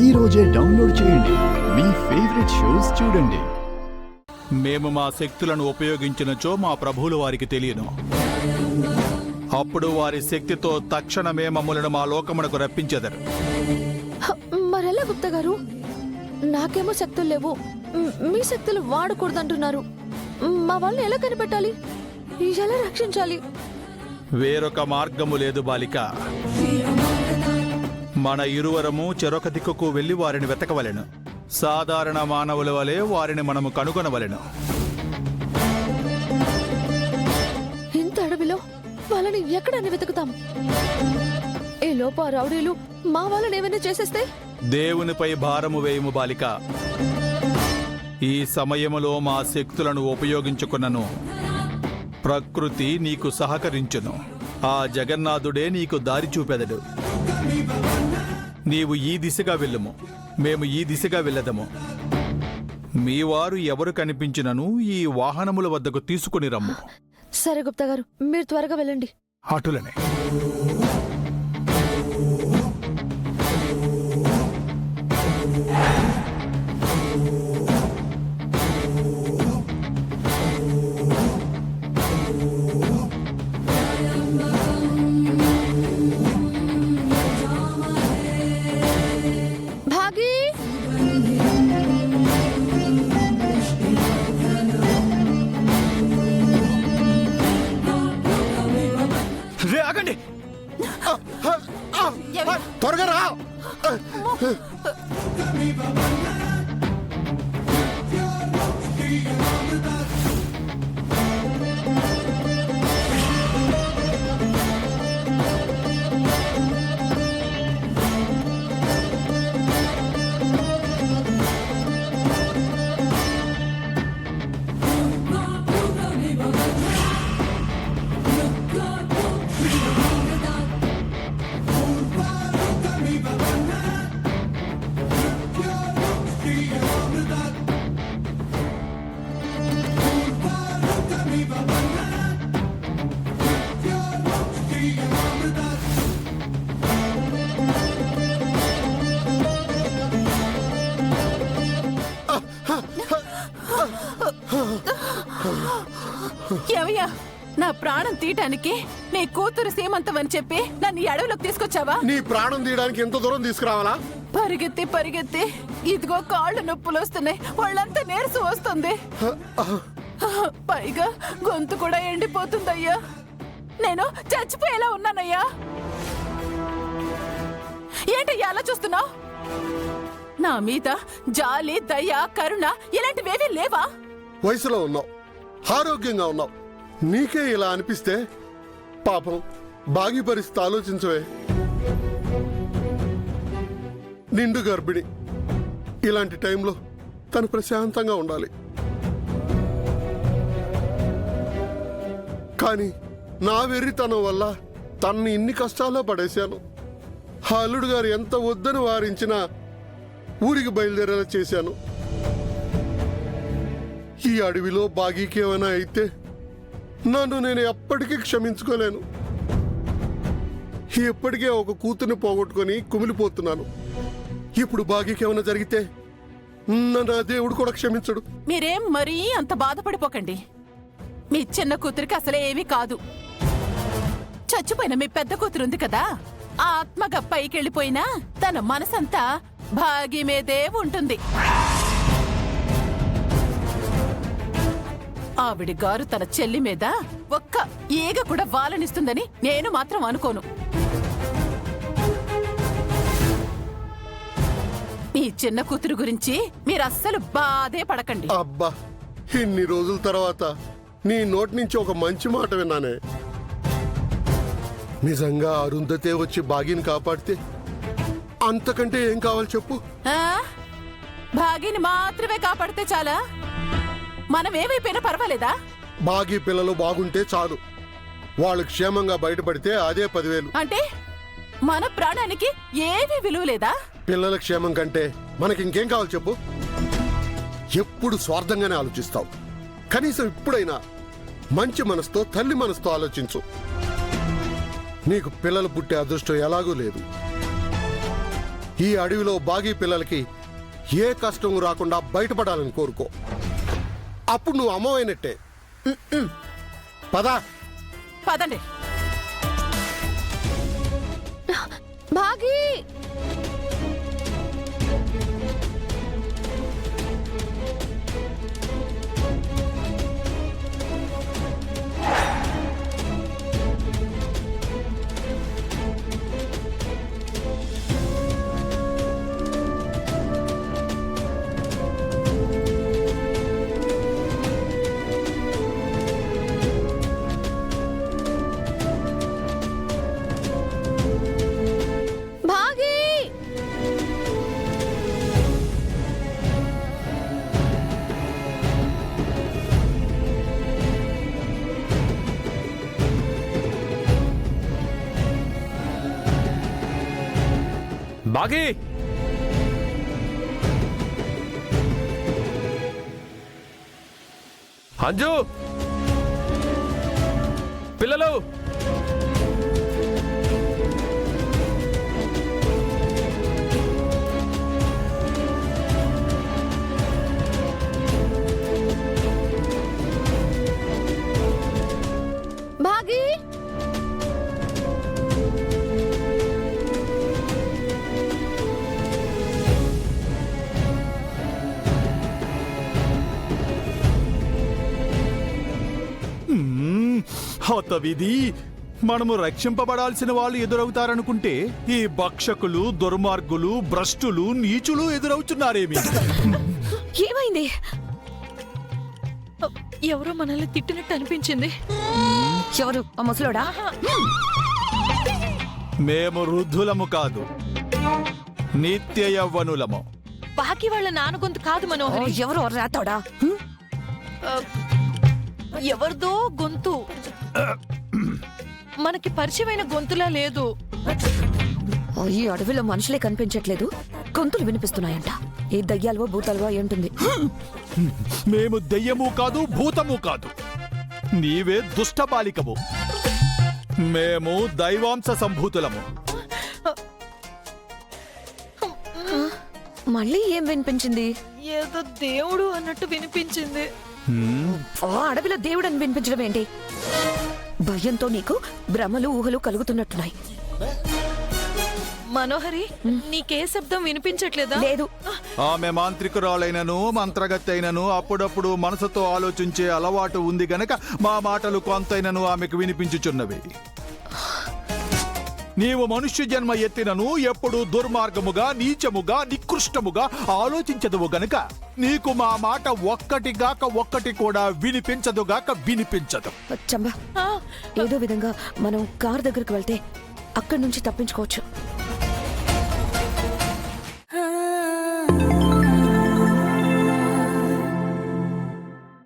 ఈ రోజే డౌన్లోడ్ చేయండి. మీ ఫేవరెట్ షోస్ చూడండి. మేము మా శక్తులను ఉపయోగించినచో మా ప్రభువులు వారికి తెలియను. అప్పుడు వారి శక్తితో తక్షణమే మమ్మలను మా లోకమునకు రప్పించెదరు. మరెలా గుప్తా గారు? నాకేమో శక్తులు లేవు, మీ శక్తులు వాడకూడదంటున్నారు. మా వాళ్ళని ఎలా కనిపెట్టాలి, ఎలా రక్షించాలి? వేరొక మార్గము లేదు బాలిక. మన ఇరువరము చెరొక దిక్కుకు వెళ్లి వారిని వెతకవలెను. సాధారణ మానవుల వలె వారిని మనము కనుగొనవలెను. ఇంత అడవిలో వాళ్ళని ఎక్కడని వెతుకుతాం? ఈ లోపు ఆ రౌడీలు మా వాళ్ళని ఏమైనా చేసేస్తే? దేవునిపై భారము వేయుము బాలిక. ఈ సమయములో మా శక్తులను ఉపయోగించుకున్నను ప్రకృతి నీకు సహకరించును. ఆ జగన్నాథుడే నీకు దారి చూపెదడు. నీవు ఈ దిశగా వెళ్ళుము, మేము ఈ దిశగా వెళ్ళదము. మీ వారు ఎవరు కనిపించినను ఈ వాహనముల వద్దకు తీసుకుని రమ్ము. సరే గుప్తా గారు, మీరు త్వరగా వెళ్ళండి. అటులనే. భాగి, రే ఆగండి, త్వరగా రా. ఏవయ్యా, నా ప్రాణం తీయటానికి నీ కూతురు సీమంతమని చెప్పి నన్ను ఈ అడవిలోకి తీసుకొచ్చావా? నీ ప్రాణం తీయడానికి ఎంత దూరం తీసుకురావాలా? పరిగెత్తి పరిగెత్తి ఇదిగో కాళ్ళు నొప్పులు వస్తున్నాయి, వాళ్ళంతా నీరసం వస్తుంది. పైగా గొంతు కూడా ఎండిపోతుందయ్యా. నేను చచ్చిపోయేలా ఉన్నానయ్యా. ఏంటయ్యా అలా చూస్తున్నావు? నా మీద జాలి, దయ, కరుణ ఇలాంటివేవీ లేవా? వయసులో ఉన్నావు, ఆరోగ్యంగా ఉన్నావు, నీకే ఇలా అనిపిస్తే పాపం బాగి పరిస్థితి ఆలోచించవే. నిండు గర్భిణి, ఇలాంటి టైంలో తను ప్రశాంతంగా ఉండాలి. కానీ నా వెర్రితనం వల్ల తనని ఇన్ని కష్టాల్లో పడేశాను. ఆ అల్లుడు గారు ఎంత వద్దని వారించినా ఊరికి బయలుదేరేలా చేశాను. ఈ అడవిలో బాగీకి ఏమైనా అయితే నన్ను నేను ఎప్పటికీ క్షమించుకోలేను. ఎప్పటికే ఒక కూతుర్ని పోగొట్టుకొని కుమిలిపోతున్నాను. ఇప్పుడు బాగీకి ఏమైనా జరిగితే నా దేవుడు కూడా క్షమించడు. మీరేం మరీ అంత బాధపడిపోకండి. మీ చిన్న కూతురికి అసలే ఏమీ కాదు. చచ్చిపోయిన మీ పెద్ద కూతురుంది కదా, ఆ ఆత్మగా పైకెళ్ళిపోయినా తన మనసంతా భాగి మీదే ఉంటుంది. ఆవిడి గారు తన చెల్లి మీద ఒక్క ఈగ కూడా వాలనిస్తుందని నేను మాత్రం అనుకోను. మీ చిన్న కూతురు గురించి మీరస్సలు బాధే పడకండి. అబ్బా, ఇన్ని రోజుల తర్వాత నీ నోటి నుంచి ఒక మంచి మాట విన్నానే. నిజంగా అరుంధతే వచ్చి బాగిని కాపాడితే అంతకంటే ఏం కావాలి చెప్పు? ఆ? భాగిని మాత్రమే కాపాడితే చాలా? మనం ఏమైపోయినా పర్వాలేదా? బాగి పిల్లలు బాగుంటే చాలు. వాళ్ళు క్షేమంగా బయటపడితే అదే 10,000. అంటే మన ప్రాణానికి ఏమీ విలువ లేదా? పిల్లల క్షేమం కంటే మనకి ఇంకేం కావాలి చెప్పు? ఎప్పుడు స్వార్థంగానే ఆలోచిస్తావు. కనీసం ఇప్పుడైనా మంచి మనసుతో, తల్లి మనసుతో ఆలోచించు. నీకు పిల్లలు పుట్టే అదృష్టం ఎలాగూ లేదు. ఈ అడవిలో బాగీ పిల్లలకి ఏ కష్టం రాకుండా బయటపడాలని కోరుకో. అప్పుడు నువ్వు అమ్మవైనట్టే. పదా. పదండి. భాగి భాగి బాగి అంజు పిల్లలు భాగి హతవిధి, మనము రక్షింపబడాల్సిన వాళ్ళు ఎదురవుతారనుకుంటే ఈ భక్షకులు, దుర్మార్గులు, భ్రష్టులు, నీచులు ఎదురవుతున్నారేమి? ఏమైంది? ఎవరో మనల్ని తిట్టినట్టు అనిపించింది. ఎవరు ఆ ముసలోడా? మేము వృద్ధులము కాదు, నిత్య యవ్వనులము. బాకీ వాళ్ళ నాన్న గొంతు కాదు మనోహరి. ఎవరు రాతోడా? ఎవరిదో గొంతు, మనకి పరిచయమైన గొంతులా లేదు. ఈ అడవిలో మనుషులే కనిపించట్లేదు, గొంతులు వినిపిస్తున్నాయంట. ఈ దయ్యాలవో భూతాలవో ఏంటుంది. మేము దెయ్యము కాదు, భూతము కాదు, నీవే దుష్ట బాలికము. మేము దైవాంశ సంభూతులము. మళ్ళీ ఏం వినిపించింది? ఏదో దేవుడు అన్నట్టు వినిపించింది. ఆ అడవిలో దేవుడు అని వినిపించడం ఏంటి? భయంతో నీకు భ్రమలు ఊహలు కలుగుతున్నట్టున్నాయి. మనోహరి, నీకే శబ్దం వినిపించట్లేదా? లేదు. ఆమె మాంత్రికురాలైనను మంత్రగతి అయినను అప్పుడప్పుడు మనసుతో ఆలోచించే అలవాటు ఉంది గనక మా మాటలు కొంతైనను ఆమెకు వినిపించుచున్నవి. నీవు మనుష్య జన్మ ఎత్తినను ఎప్పుడు దుర్మార్గముగా, నీచముగా, నికృష్టముగా ఆలోచించదువు గనుక నీకు మా మాట ఒక్కటిగాక ఒక్కటి కూడా వినిపించదుగాక వినిపించదు. చంబా, ఏదో విధంగా మనం కార్ దగ్గరికి వెళ్తే అక్కడి నుంచి తప్పించుకోవచ్చు.